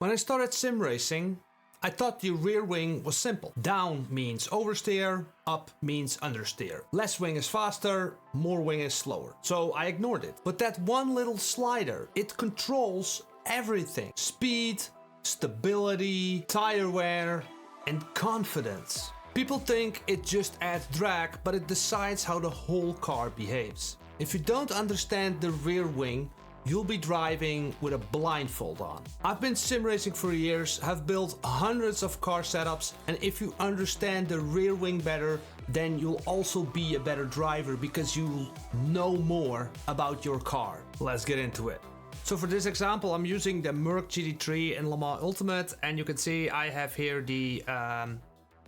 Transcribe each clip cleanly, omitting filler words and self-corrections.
When I started sim racing, I thought the rear wing was simple. Down means oversteer, up means understeer. Less wing is faster, more wing is slower. So I ignored it. But that one little slider, it controls everything. Speed, stability, tire wear, and confidence. People think it just adds drag, but it decides how the whole car behaves. If you don't understand the rear wing, you'll be driving with a blindfold on. I've been sim racing for years, have built hundreds of car setups, and if you understand the rear wing better, then you'll also be a better driver because you know more about your car. Let's get into it. So for this example, I'm using the Merc GT3 in Le Mans Ultimate, and you can see I have here the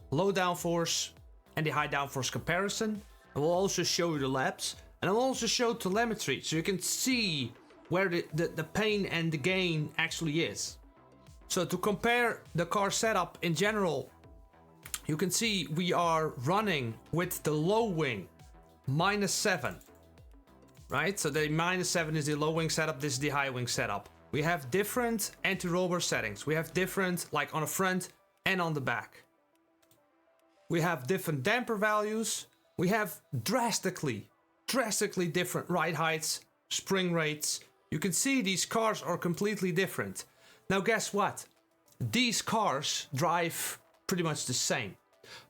low downforce and the high downforce comparison. I will also show you the laps, and I will also show telemetry so you can see where the pain and the gain actually is. So to compare the car setup in general, you can see we are running with the low wing -7, right? So the -7 is the low wing setup, this is the high wing setup. We have different anti-roller settings. We have different, like on the front and on the back. We have different damper values. We have drastically different ride heights, spring rates. You can see these cars are completely different. Now guess what? These cars drive pretty much the same.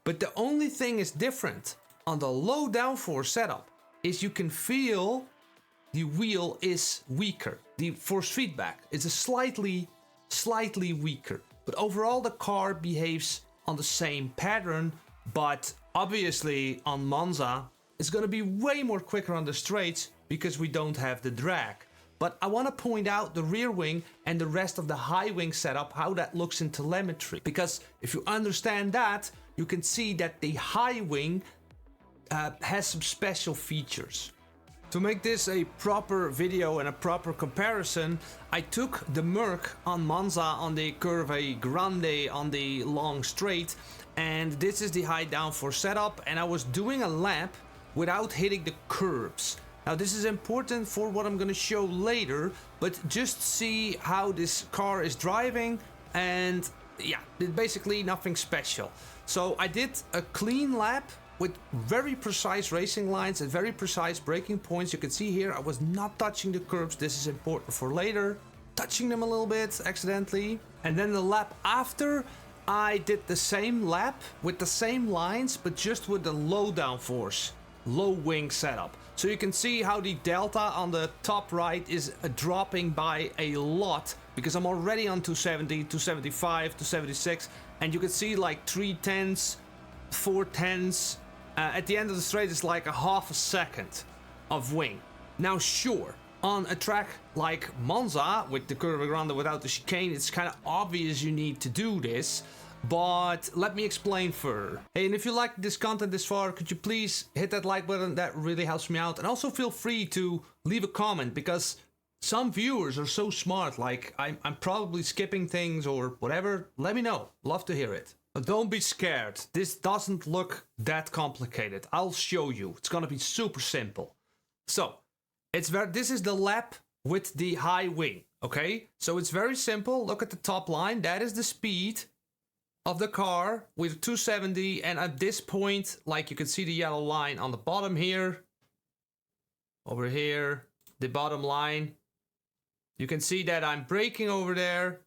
But the only thing is different on the low downforce setup is you can feel the wheel is weaker. The force feedback is a slightly weaker. But overall the car behaves on the same pattern, but obviously on Monza it's gonna be way more quicker on the straights because we don't have the drag. But I want to point out the rear wing and the rest of the high wing setup, how that looks in telemetry. Because if you understand that, you can see that the high wing has some special features. To make this a proper video and a proper comparison, I took the Merc on Monza on the Curve Grande on the long straight, and this is the high downforce setup, and I was doing a lap without hitting the curbs. Now this is important for what I'm gonna show later, but just see how this car is driving, and yeah, basically nothing special. So I did a clean lap with very precise racing lines and very precise braking points. You can see here I was not touching the curbs. This is important for later. Touching them a little bit accidentally. And then the lap after, I did the same lap with the same lines, but just with the low downforce, low wing setup. So you can see how the delta on the top right is dropping by a lot because I'm already on 270, 275, 276, and you can see like 3/10, 4/10. At the end of the straight it's like a half a second of wing. Now sure, on a track like Monza with the Curve Grande without the chicane, it's kind of obvious you need to do this. But let me explain further. Hey, and if you like this content this far, could you please hit that like button? That really helps me out. And also feel free to leave a comment, because some viewers are so smart, like I'm probably skipping things or whatever. Let me know. Love to hear it. But don't be scared. This doesn't look that complicated. I'll show you. It's gonna be super simple. So, this is the lap with the high wing, okay? So it's very simple. Look at the top line. That is the speed of the car with 270, and at this point, like you can see the yellow line on the bottom here, over here, the bottom line, you can see that I'm braking over there,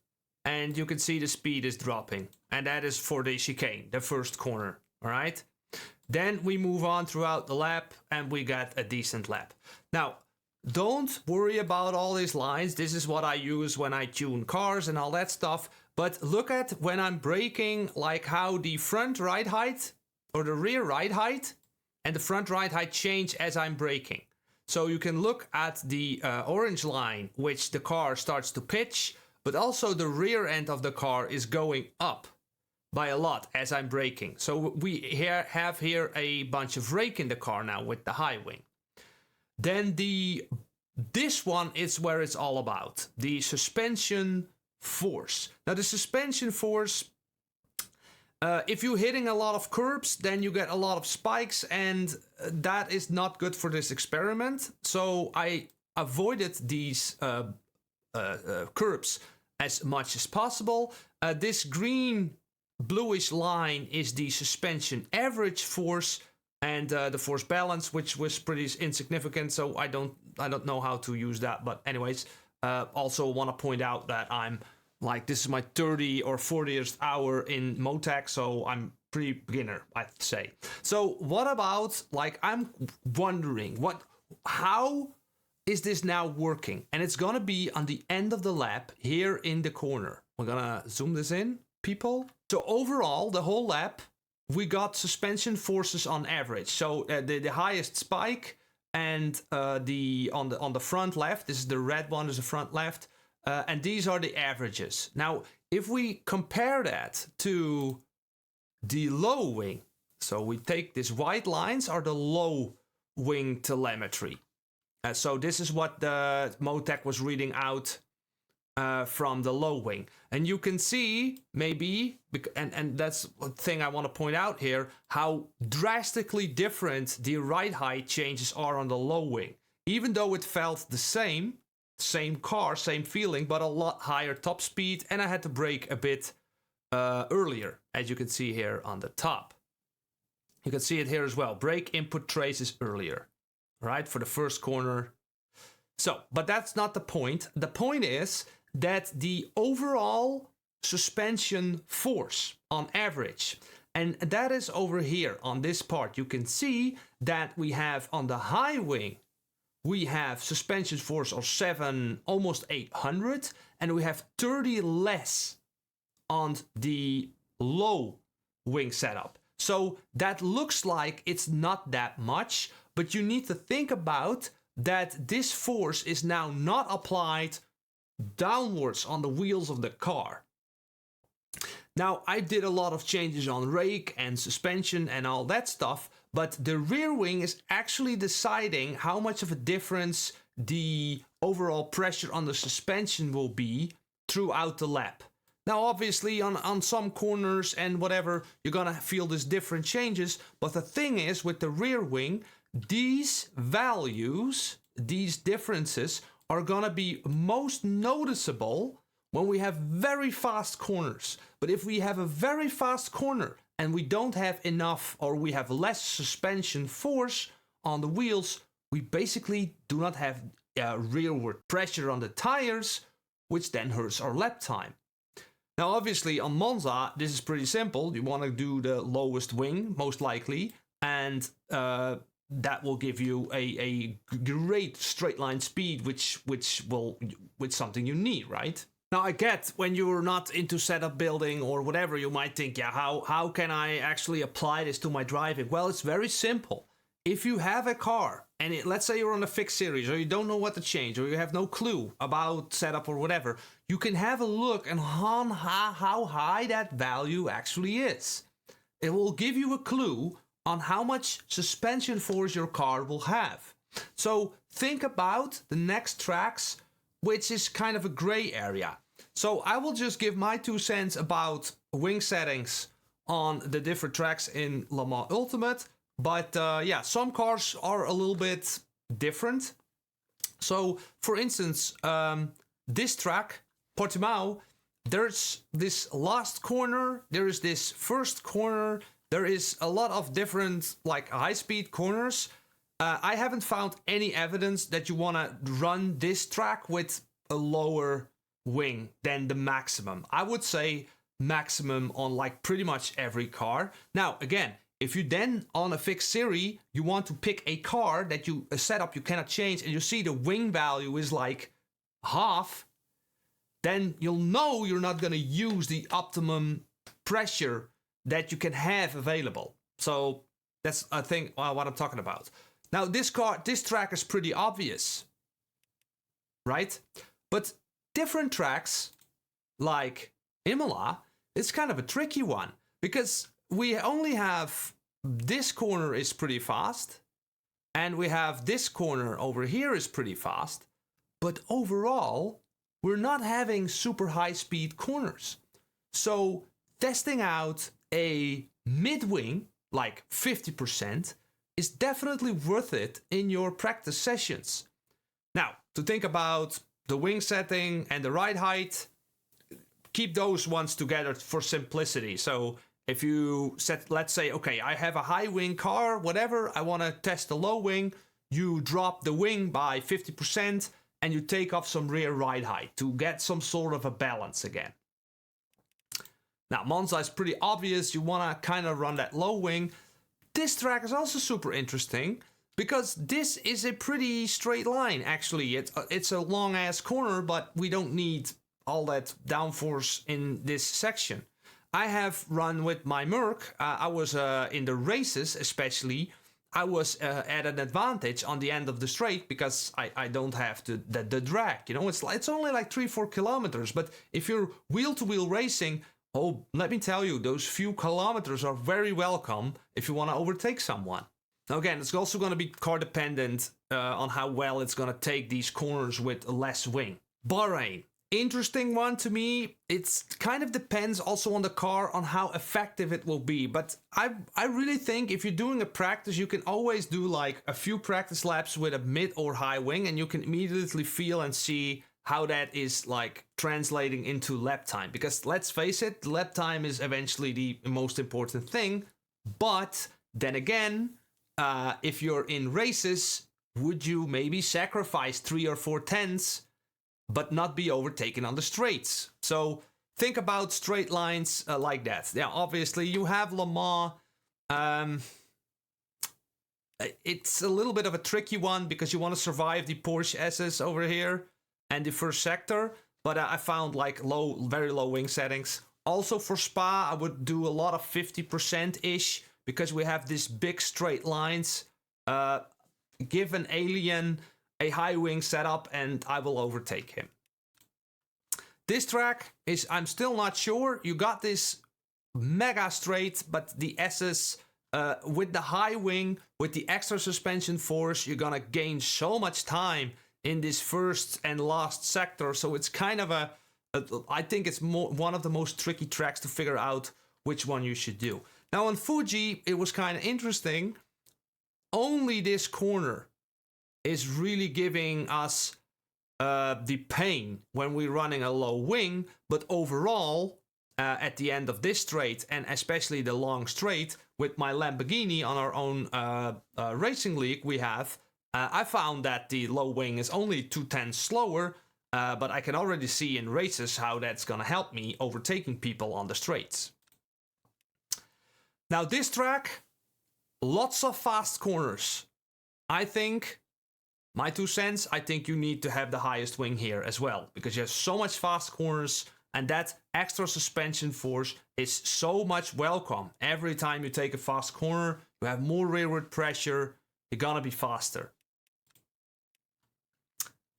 and you can see the speed is dropping, and that is for the chicane, the first corner. All right, then we move on throughout the lap and we got a decent lap. Now don't worry about all these lines. This is what I use when I tune cars and all that stuff. But look at when I'm braking, like how the front ride height or the rear ride height and the front ride height change as I'm braking. So you can look at the orange line, which the car starts to pitch, but also the rear end of the car is going up by a lot as I'm braking. So we have here a bunch of rake in the car now with the high wing. Then this one is where it's all about, the suspension force. Now the suspension force, if you're hitting a lot of curbs, then you get a lot of spikes, and that is not good for this experiment. So I avoided these curbs as much as possible. This green bluish line is the suspension average force, and the force balance, which was pretty insignificant, so I don't know how to use that. But anyways, also want to point out that I'm like, this is my 30 or 40th hour in Motec, so I'm pretty beginner, I'd say. So what about, like, I'm wondering how is this now working? And it's gonna be on the end of the lap here in the corner. We're gonna zoom this in, people. So overall, the whole lap, we got suspension forces on average. So the highest spike, and on the front left, this is the red one, is the front left, and these are the averages. Now, if we compare that to the low wing, so we take these white lines are the low wing telemetry. So this is what the Motec was reading out from the low wing. And you can see maybe, and that's one thing I want to point out here, how drastically different the ride height changes are on the low wing. Even though it felt the same car, same feeling, but a lot higher top speed, and I had to brake a bit earlier, as you can see here on the top. You can see it here as well. Brake input traces earlier, right, for the first corner. So, but that's not the point. The point is that the overall suspension force on average, and that is over here on this part, you can see that we have on the high wing, we have suspension force of 7, almost 800, and we have 30 less on the low wing setup. So that looks like it's not that much, but you need to think about that this force is now not applied downwards on the wheels of the car. Now, I did a lot of changes on rake and suspension and all that stuff, but the rear wing is actually deciding how much of a difference the overall pressure on the suspension will be throughout the lap. Now, obviously, on some corners and whatever, you're gonna feel these different changes, but the thing is, with the rear wing, these values, these differences, are gonna be most noticeable when we have very fast corners. But if we have a very fast corner and we don't have enough, or we have less suspension force on the wheels, we basically do not have rearward pressure on the tires, which then hurts our lap time. Now, obviously, on Monza, this is pretty simple. You want to do the lowest wing, most likely, and that will give you a great straight line speed, which something you need, right? Now, I get when you're not into setup building or whatever, you might think, yeah, how can I actually apply this to my driving? Well, it's very simple. If you have a car, and let's say you're on a fixed series, or you don't know what to change, or you have no clue about setup or whatever, you can have a look on how high that value actually is. It will give you a clue on how much suspension force your car will have. So think about the next tracks, which is kind of a gray area. So I will just give my 2 cents about wing settings on the different tracks in Le Mans Ultimate. But yeah, some cars are a little bit different. So for instance, this track, Portimao, there's this last corner, there is this first corner, there is a lot of different like high-speed corners. I haven't found any evidence that you want to run this track with a lower wing than the maximum. I would say maximum on like pretty much every car. Now, again, if you then on a fixed series, you want to pick a car that a setup you cannot change, and you see the wing value is like half, then you'll know you're not going to use the optimum pressure that you can have available. So that's I think what I'm talking about. Now this track is pretty obvious, right? But different tracks like Imola, it's kind of a tricky one, because we only have this corner is pretty fast, and we have this corner over here is pretty fast, but overall we're not having super high speed corners. So testing out a mid-wing, like 50%, is definitely worth it in your practice sessions. Now, to think about the wing setting and the ride height, keep those ones together for simplicity. So if you set, let's say, okay, I have a high wing car, whatever, I want to test the low wing, you drop the wing by 50% and you take off some rear ride height to get some sort of a balance again. Now, Monza is pretty obvious. You want to kind of run that low wing. This track is also super interesting because this is a pretty straight line, actually. It's a long-ass corner, but we don't need all that downforce in this section. I have run with my Merc. I was in the races, especially, I was at an advantage on the end of the straight because I don't have the drag. You know, it's only like 3-4 kilometers. But if you're wheel-to-wheel racing, oh, let me tell you, those few kilometers are very welcome if you want to overtake someone. Now again, it's also going to be car dependent on how well it's going to take these corners with less wing. Bahrain. Interesting one to me. It's kind of depends also on the car on how effective it will be. But I really think if you're doing a practice, you can always do like a few practice laps with a mid or high wing and you can immediately feel and see how that is like translating into lap time. Because let's face it, lap time is eventually the most important thing. But then again, if you're in races, would you maybe sacrifice 3 or 4 tenths but not be overtaken on the straights? So think about straight lines like that. Yeah, obviously you have Le Mans. It's a little bit of a tricky one because you want to survive the Porsche SS over here and the first sector. But I found like very low wing settings. Also for Spa, I would do a lot of 50%-ish because we have these big straight lines. Give an alien a high wing setup and I will overtake him. This track is, I'm still not sure. You got this mega straight, but the SS with the high wing, with the extra suspension force, you're gonna gain so much time in this first and last sector. So it's kind of I think it's one of the most tricky tracks to figure out which one you should do. Now on Fuji, it was kind of interesting. Only this corner is really giving us the pain when we're running a low wing, but overall, at the end of this straight, and especially the long straight, with my Lamborghini on our own racing league we have, I found that the low wing is only 2 tenths slower, but I can already see in races how that's gonna help me overtaking people on the straights. Now this track, lots of fast corners. I think, my 2 cents, I think you need to have the highest wing here as well, because you have so much fast corners and that extra suspension force is so much welcome. Every time you take a fast corner, you have more rearward pressure, you're gonna be faster.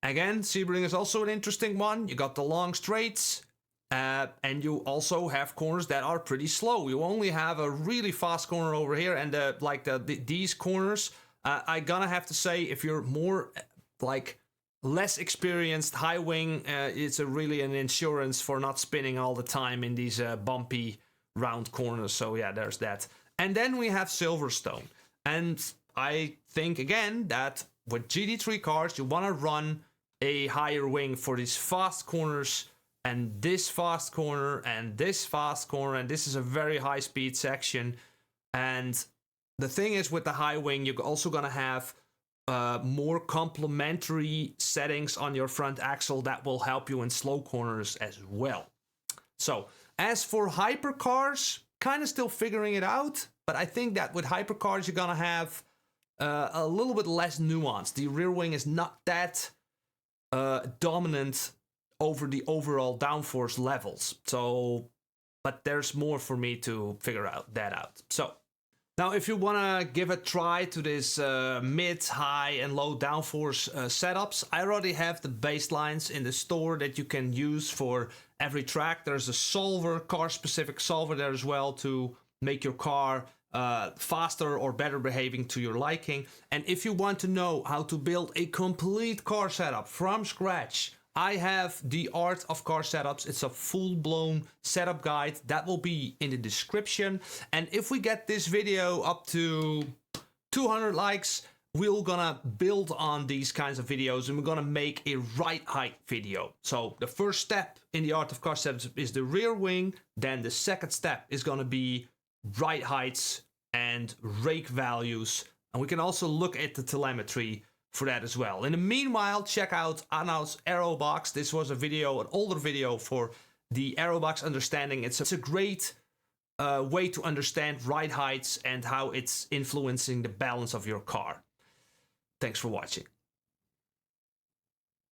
Again, Sebring is also an interesting one. You got the long straights, and you also have corners that are pretty slow. You only have a really fast corner over here, and these corners, I'm gonna have to say, if you're more like less experienced, high wing, it's really an insurance for not spinning all the time in these bumpy round corners. So yeah, there's that. And then we have Silverstone. And I think again that with GT3 cars, you want to run a higher wing for these fast corners, and this fast corner and this fast corner, and this is a very high speed section. And the thing is, with the high wing, you're also gonna have more complementary settings on your front axle that will help you in slow corners as well. So as for hypercars, kind of still figuring it out, but I think that with hypercars you're gonna have a little bit less nuance. The rear wing is not that dominant over the overall downforce levels. So, but there's more for me to figure that out. So now, if you want to give a try to this mid, high, and low downforce setups, I already have the baselines in the store that you can use for every track. There's a solver, car-specific solver there as well to make your car faster or better behaving to your liking. And if you want to know how to build a complete car setup from scratch, I have the Art of Car Setups. It's a full-blown setup guide that will be in the description. And if we get this video up to 200 likes, we're gonna build on these kinds of videos and we're gonna make a ride height video. So the first step in the art of car setups is the rear wing. Then the second step is gonna be ride heights and rake values. And we can also look at the telemetry for that as well. In the meanwhile, check out Arnaud's Aerobox. This was a video, an older video for the Aerobox understanding. It's a great way to understand ride heights and how it's influencing the balance of your car. Thanks for watching.